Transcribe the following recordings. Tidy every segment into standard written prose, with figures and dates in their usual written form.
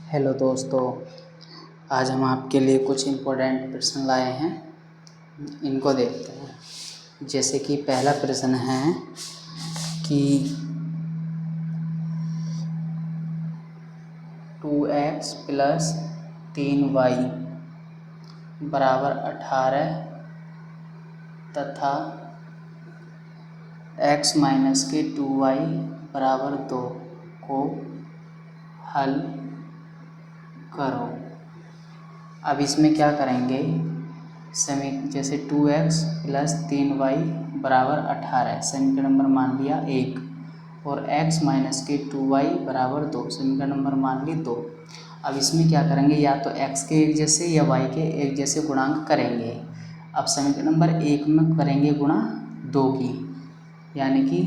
Hello दोस्तों, आज हम आपके लिए कुछ इम्पोर्टेंट प्रश्न लाए हैं। इनको देखते हैं। जैसे कि पहला प्रश्न है कि 2x + 3y = 18 तथा x - 2y = 2 को हल करो। अब इसमें क्या करेंगे, जैसे 2x + 3y = 18 समीकरण नंबर मान लिया 1 और x - 2y = 2 समीकरण नंबर मान ली 2। अब इसमें क्या करेंगे, या तो x के एक जैसे या y के एक जैसे गुणांक करेंगे। अब समीकरण नंबर 1 में करेंगे गुणा 2 की, यानी कि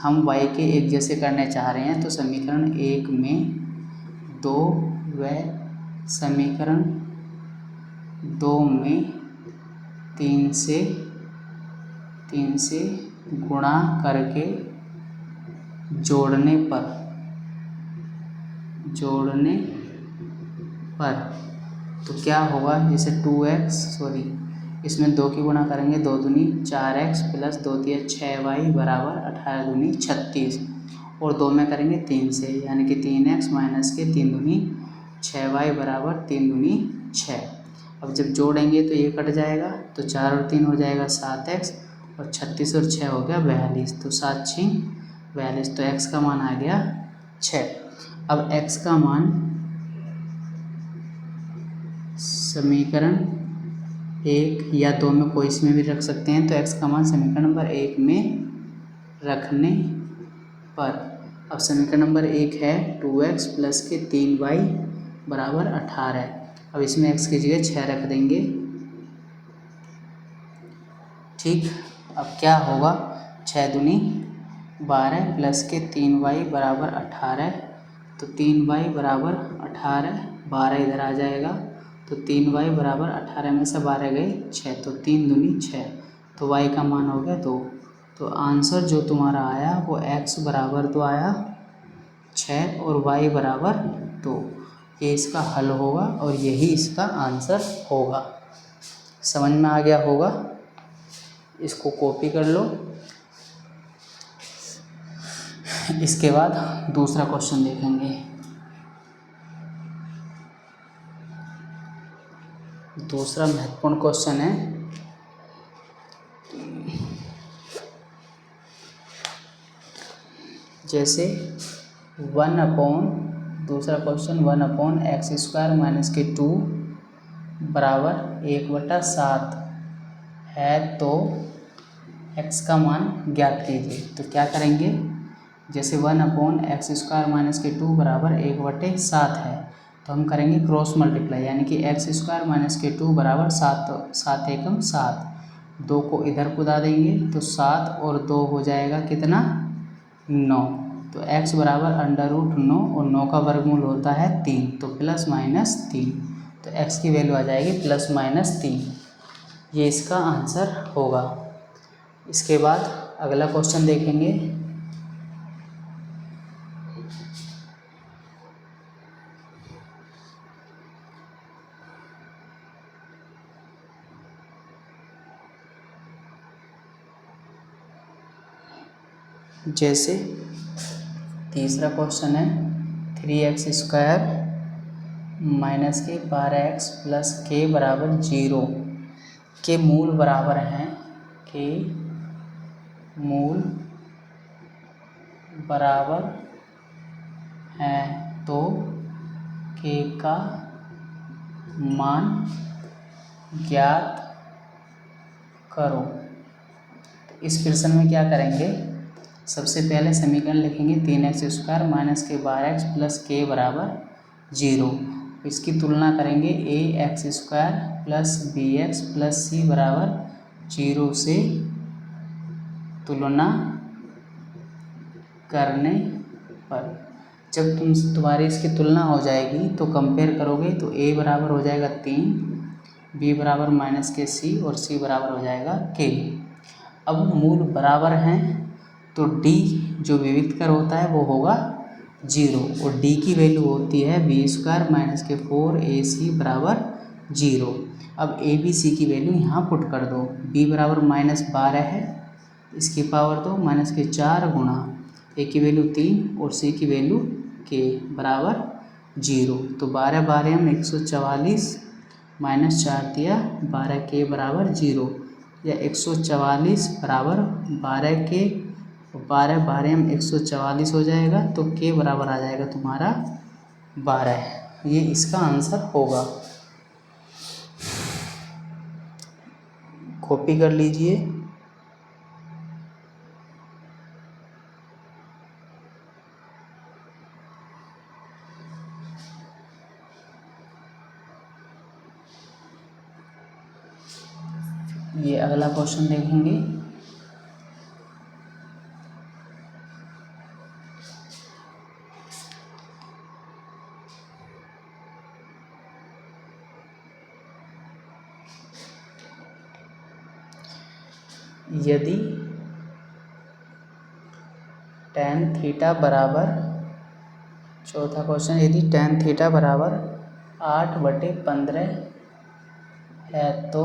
हम y के एक जैसे करने चाह रहे हैं, तो समीकरण 1 में 2 व समीकरण 2 में 3 से गुणा करके जोड़ने पर तो क्या होगा, जैसे 2x इसमें 2 की गुणा करेंगे 2 दूनी 4x + 2 तिया 6y = 18 दूनी 36 और 2 में करेंगे 3 से, यानी कि 3x - 3 दूनी 6y = 3 दूनी 6। अब जब जोड़ेंगे तो ये कट जाएगा, तो 4 और 3 हो जाएगा 7x और 36 और 6 हो गया 42, तो 7 × 6 = 42, तो x का मान आ गया 6। अब x का मान समीकरण 1 या 2 में कोई इसमें भी रख सकते हैं, तो x का मान समीकरण नंबर 1 में रखने पर, अब समीकरण नंबर 1 है 2x + 3y = 18। अब इसमें x की जगह 6 रख देंगे। ठीक, अब क्या होगा, 6 दूनी 12 + 3y = 18, तो 3y = 18, 12 इधर आ जाएगा, तो 3y = 18 में से 12 गए 6, तो 3 दूनी 6, तो y का मान हो गया 2। तो आंसर जो तुम्हारा आया वो x = 2 आया 6 और y = 2। ये इसका हल होगा और यही इसका आंसर होगा। समझ में आ गया होगा, इसको कॉपी कर लो। इसके बाद दूसरा क्वेश्चन देखेंगे। दूसरा महत्वपूर्ण क्वेश्चन है, जैसे दूसरा क्वेश्चन 1/x² - 2 = 1/7 है, तो x का मान ज्ञात कीजिए। तो क्या करेंगे, जैसे 1/x² - 2 = 1/7 है, तो हम करेंगे क्रॉस मल्टीप्लाई, यानी कि x² - 2 = 7, 7 एकम 7, 2 को इधर कुदा देंगे तो 7 और 2 हो जाएगा कितना 9, तो x = √9 और 9 का वर्गमूल होता है 3, तो ±3, तो x की वैल्यू आ जाएगी ±3। ये इसका आंसर होगा। इसके बाद अगला क्वेश्चन देखेंगे। जैसे तीसरा क्वेश्चन है 3x² - k 12x + k = 0 के मूल बराबर हैं, के मूल बराबर हैं, तो k का मान ज्ञात करो। तो इस प्रश्न में क्या करेंगे, सबसे पहले समीकरण लिखेंगे 3x² - k 12x + k = 0। इसकी तुलना करेंगे ax² + bx + c = 0 से तुलना करने पर, जब तुम्हारी इसकी तुलना हो जाएगी तो कंपेयर करोगे, तो a बराबर हो जाएगा 3, b बराबर -kc और c बराबर हो जाएगा k। अब मूल बराबर हैं, तो d जो विविक्तर होता है वो होगा 0 और डी की वैल्यू होती है b² माइनस के 4ac बराबर 0। अब ए बी सी की वैल्यू यहाँ पुट कर दो। b बराबर -12 है, इसकी पावर 2 माइनस के 4 गुणा ए की वैल्यू 3 और सी की वैल्यू के बराबर 0। तो 12 12 हम 144 माइनस 4 दिया 12 के बराबर 0 या 144 बराबर 12 के 12 12 हम 144 हो जाएगा तो के बराबर आ जाएगा तुम्हारा 12। ये इसका आंसर होगा। कॉपी कर लीजिए। ये अगला क्वेश्चन देखेंगे। यदि tan थीटा बराबर, चौथा क्वेश्चन, यदि tan थीटा बराबर 8/15 है तो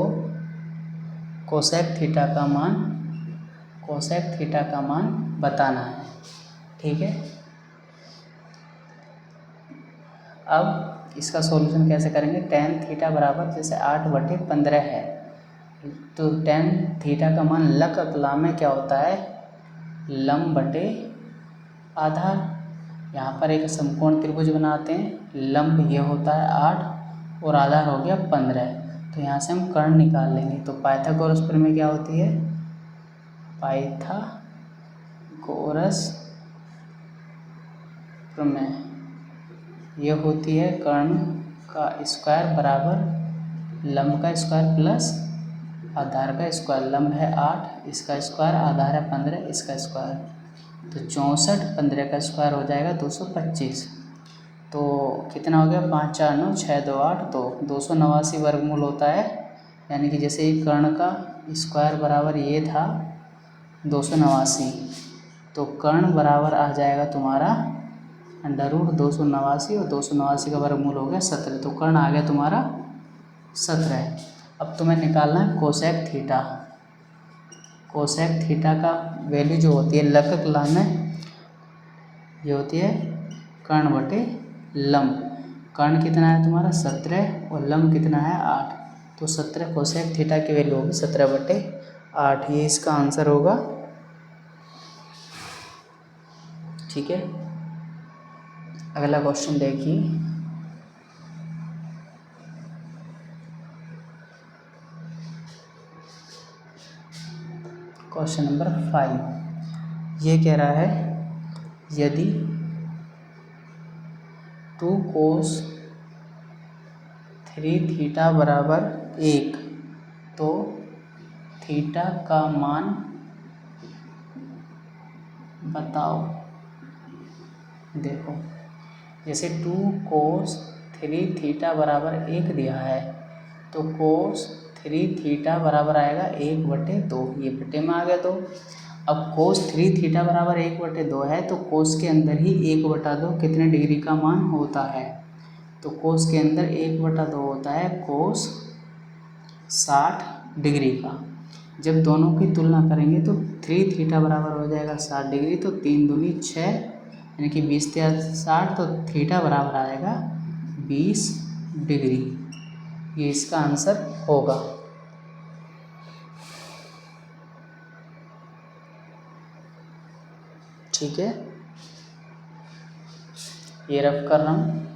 कोसेक थीटा का मान बताना है। ठीक है, अब इसका सॉल्यूशन कैसे करेंगे। tan थीटा बराबर जैसे 8/15 है तो tan थीटा का मान लक अकला में क्या होता है, लंब बटे आधार। यहाँ पर एक समकोण त्रिभुज बनाते हैं, लंब ये होता है 8 और आधार हो गया 15। तो यहाँ से हम कर्ण निकाल लेंगे। तो पाइथागोरस प्रमेय क्या होती है, पाइथागोरस प्रमेय ये होती है कर्ण का स्क्वायर बराबर लंब का स्क्वायर प्लस आधार का स्क्वायर। लंब है 8, इसका स्क्वायर, आधार है 15, इसका स्क्वायर। तो 64, 15 का स्क्वायर हो जाएगा 225। तो कितना हो गया, 5 4 9 6 2 8, तो 289 वर्गमूल होता है। यानी कि जैसे ये कर्ण का स्क्वायर बराबर ये था 289, तो कर्ण बराबर आ जाएगा तुम्हारा √289 और 289 का वर्गमूल हो गया 17। तो कर्ण आ गया तुम्हारा 17। अब तुम्हें निकालना है कोसेक थीटा। कोसेक थीटा का वैल्यू जो होती है लक अकला में ये होती है कर्ण बटे लंब। कर्ण कितना है तुम्हारा 17 और लंब कितना है 8, तो 17 कोसेक थीटा की वैल्यू होगी 17/8। ये इसका आंसर होगा। ठीक है, अगला क्वेश्चन देखिए। क्वेश्चन नंबर 5 ये कह रहा है यदि 2 cos 3 थीटा बराबर 1 तो थीटा का मान बताओ। देखो जैसे 2 cos 3 थीटा बराबर 1 दिया है तो cos 3 थीटा बराबर आएगा 1/2। ये बटे में आ गया। तो अब cos 3 थीटा बराबर 1/2 है तो cos के अंदर ही 1/2 कितने डिग्री का मान होता है। तो cos के अंदर 1/2 होता है cos 60 डिग्री का। जब दोनों की तुलना करेंगे तो 3 थीटा बराबर हो जाएगा 60 डिग्री, तो 3 दूनी 6 यानी कि 20 या 60, तो थीटा बराबर आएगा 20 डिग्री। ये इसका आंसर होगा। ठीक है, ये रफ कर रहा हूँ।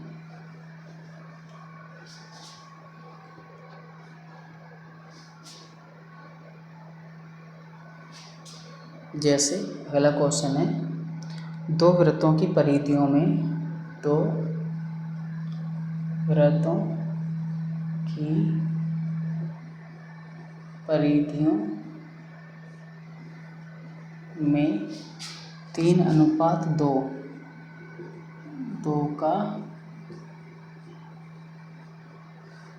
जैसे अगला क्वेश्चन है, दो वृत्तों की परिधियों में, दो वृत्तों की परिधियों में 3:2 का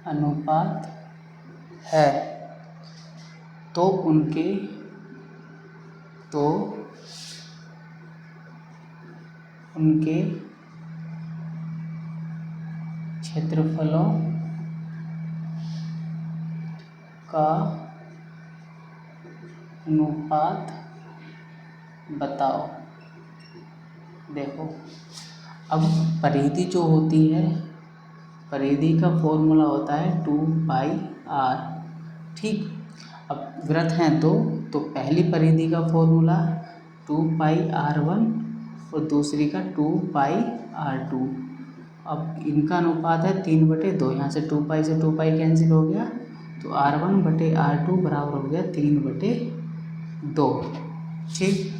अनुपात है तो उनके क्षेत्रफलों का अनुपात बताओ। देखो, अब परिधि जो होती है, परिधि का फॉर्मूला होता है 2πr। ठीक, अब वृत्त हैं तो पहली परिधि का फॉर्मूला 2πr1 और दूसरी का 2πr2। अब इनका अनुपात है 3/2। यहाँ से 2π से 2π कैंसिल हो गया, तो r1/r2 बराबर हो गया 3/2। ठीक,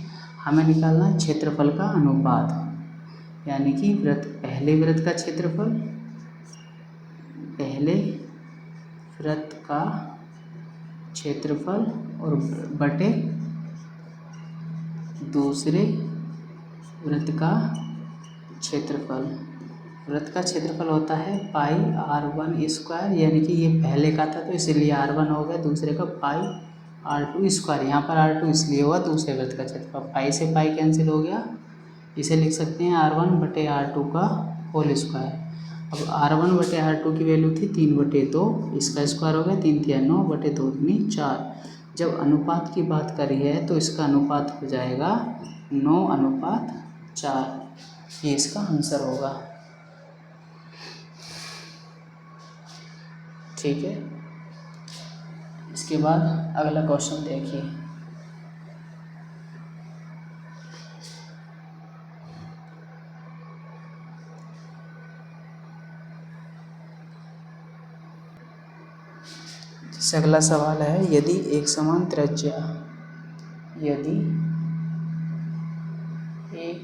हमें निकालना है क्षेत्रफल का अनुपात, यानी कि पहले वृत्त का क्षेत्रफल, पहले वृत्त का क्षेत्रफल और बटे दूसरे वृत्त का क्षेत्रफल। वृत्त का क्षेत्रफल होता है πr1², यानी कि ये पहले का था तो इसलिए r1 हो गया, दूसरे का πr2²। यहाँ पर r2 इसलिए हुआ दूसरे वृत्त का क्षेत्रफल। पाई से पाई कैंसिल हो गया, इसे लिख सकते हैं r1/r2 का होल स्क्वायर। अब r1/r2 की वैल्यू थी 3/2, इसका स्क्वायर हो गया 3 × 9/2 = 4। जब अनुपात की बात करी है तो इसका अनुपात हो जाएगा 9:4। ये इसका आंसर होगा। ठीक है, इसके बाद अगला क्वेश्चन देखिए। अगला सवाल है, यदि एक समान त्रिज्या, यदि एक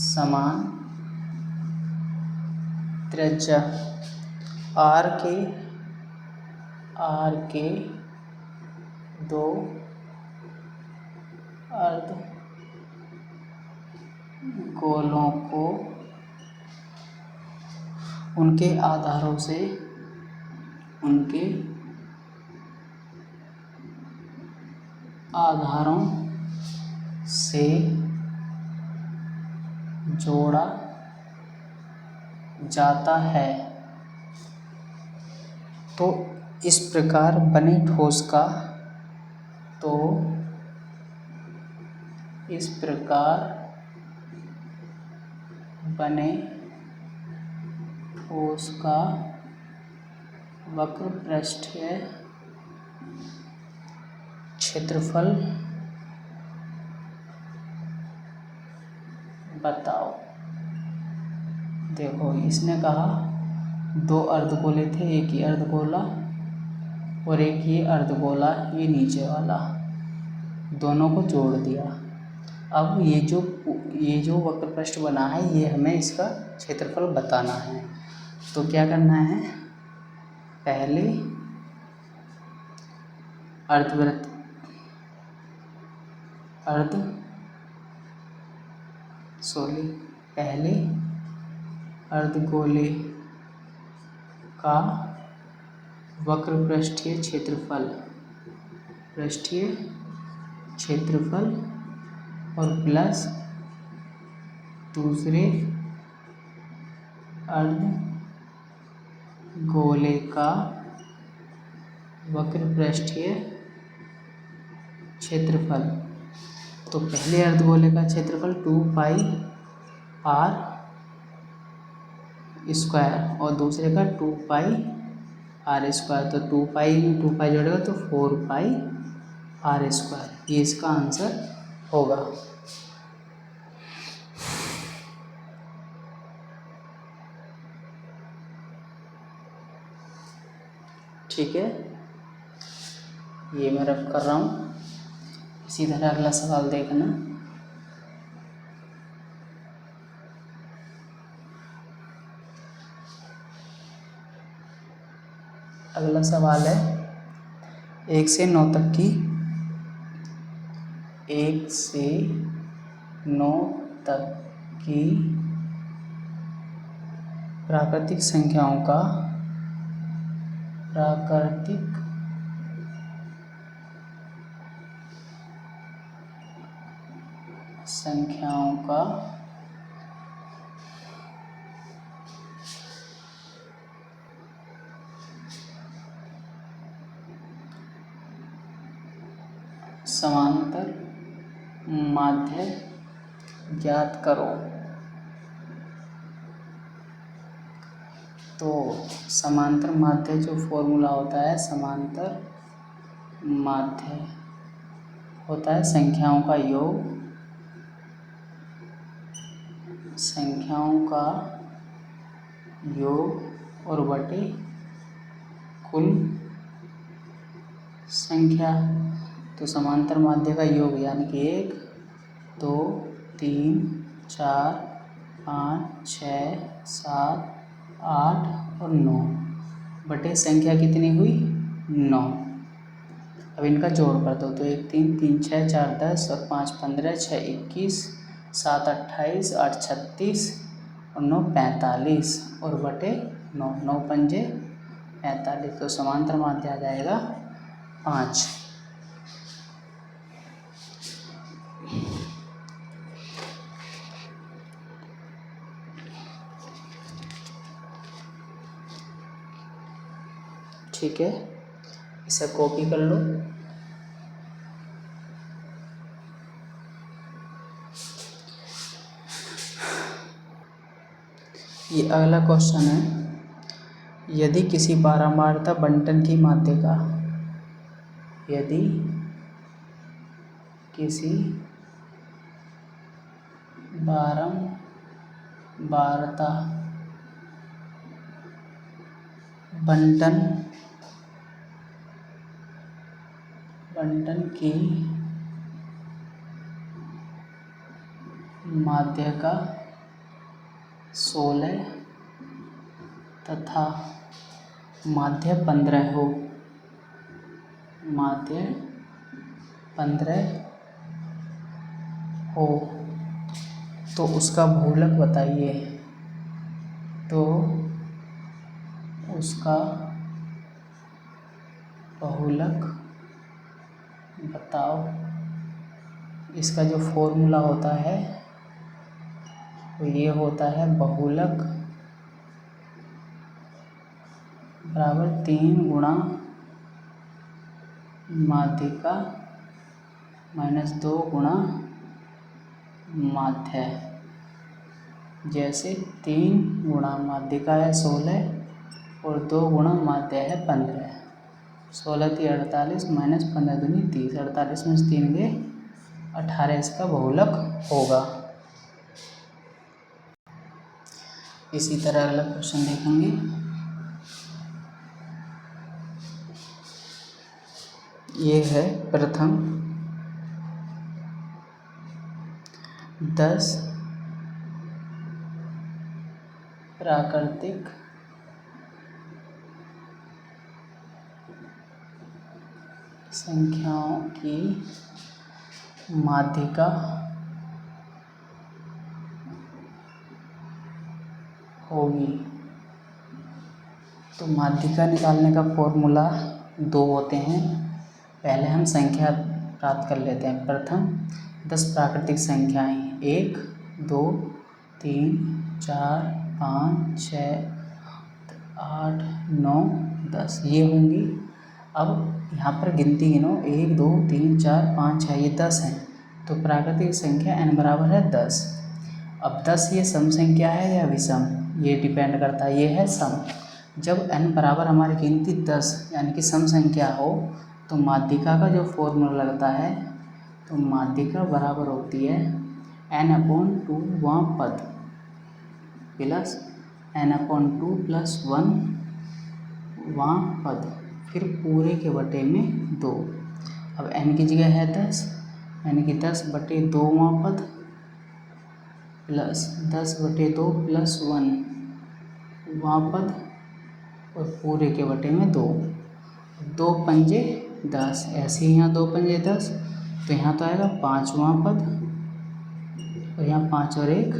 समान त्रिज्या r के दो अर्धगोलों को उनके आधारों से जोड़ा जाता है तो इस प्रकार बने ठोस का वक्र पृष्ठीय क्षेत्रफल बताओ। देखो, इसने कहा दो अर्धगोले थे, एक ही अर्धगोला और एक ये अर्धगोला, ये नीचे वाला, दोनों को जोड़ दिया। अब ये जो वक्र पृष्ठ बना है, ये हमें इसका क्षेत्रफल बताना है। तो क्या करना है, पहले पहले अर्धगोले का वक्र पृष्ठीय क्षेत्रफल और प्लस दूसरे अर्धगोले का वक्र पृष्ठीय क्षेत्रफल। तो पहले अर्धगोले का क्षेत्रफल 2πr² और दूसरे का 2πr²। तो 2π में 2π जोड़ेगा तो 4πr²। ये इसका आंसर होगा। ठीक है, ये मैं रफ कर रहा हूँ। इसी तरह अगला सवाल देखना। अगला सवाल है, 1 से 9 तक की प्राकृतिक संख्याओं का समांतर माध्य ज्ञात करो। तो समांतर माध्य जो फॉर्मूला होता है, समांतर माध्य होता है संख्याओं का योग, और बटे कुल संख्या। तो समांतर माध्य का योग यानी कि 1, 2, 3, 4, 5, 6, 7, 8 और 9 बटे संख्या कितनी हुई? 9। अब इनका जोड़ कर दो तो 1 3 3 6 4 10 और 5 15 6 21 7 28 8 36 और 9 45 और बटे 9 9 पंजे 45। तो समांतर माध्य आ जाएगा 5। ठीक है, इसे कॉपी कर लो। ये अगला क्वेश्चन है, यदि किसी बारंबारता बंटन की माध्यिका, यदि किसी बारंबारता बंटन की माध्यिका 16 तथा माध्य 15 हो, माध्य 15 हो तो उसका बहुलक बताइए। तो उसका बहुलक बताओ। इसका जो फॉर्मूला होता है तो ये होता है बहुलक बराबर 3 गुणा माध्यिका माइनस 2 गुणा माध्य। जैसे 3 गुणा माध्यिका है 16 और 2 गुणा माध्य है 15। 16 3 48 माइनस 15 दूनी 30, 48 में 3 गए 18 इसका बहुलक होगा। इसी तरह अगला क्वेश्चन देखेंगे। ये है प्रथम 10 प्राकृतिक संख्याओं की माध्यिका होगी। तो माध्यिका निकालने का फॉर्मूला 2 होते हैं। पहले हम संख्या प्राप्त कर लेते हैं। प्रथम 10 प्राकृतिक संख्याएं 1 2 3 4 5 6 8 9 10 ये होंगी। अब यहाँ पर गिनती गिनो 1 2 3 4 5 6 ये 10 हैं। तो प्राकृतिक संख्या n बराबर है 10। अब 10 ये सम संख्या है या विषम, ये डिपेंड करता है। ये है सम। जब n बराबर हमारी गिनती 10 यानी कि सम संख्या हो तो माध्यिका का जो फॉर्मूला लगता है, तो माध्यिका बराबर होती है n/2 वां पद प्लस n/2 + 1 वां पद, फिर पूरे के बटे में 2। अब n की जगह है 10 यानी कि 10/2 वां पद प्लस 10/2 + 1 वां पद और पूरे के बटे में 2। 2 पंजे 10, ऐसे ही यहाँ 2 पंजे 10, तो यहाँ तो आएगा 5 वां पद और यहाँ 5 और 1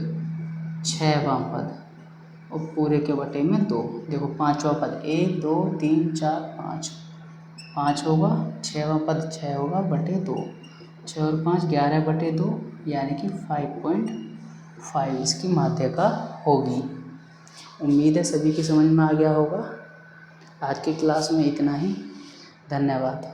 6 वां पद और पूरे के बटे में 2। देखो 5वां पद 1 2 3 4 5 5 होगा, 6वां पद 6 होगा बटे 2, 6 और 5 11/2 यानी कि 5.5 इसकी माध्यिका होगी। उम्मीद है सभी की समझ में आ गया होगा। आज की क्लास में इतना ही। धन्यवाद।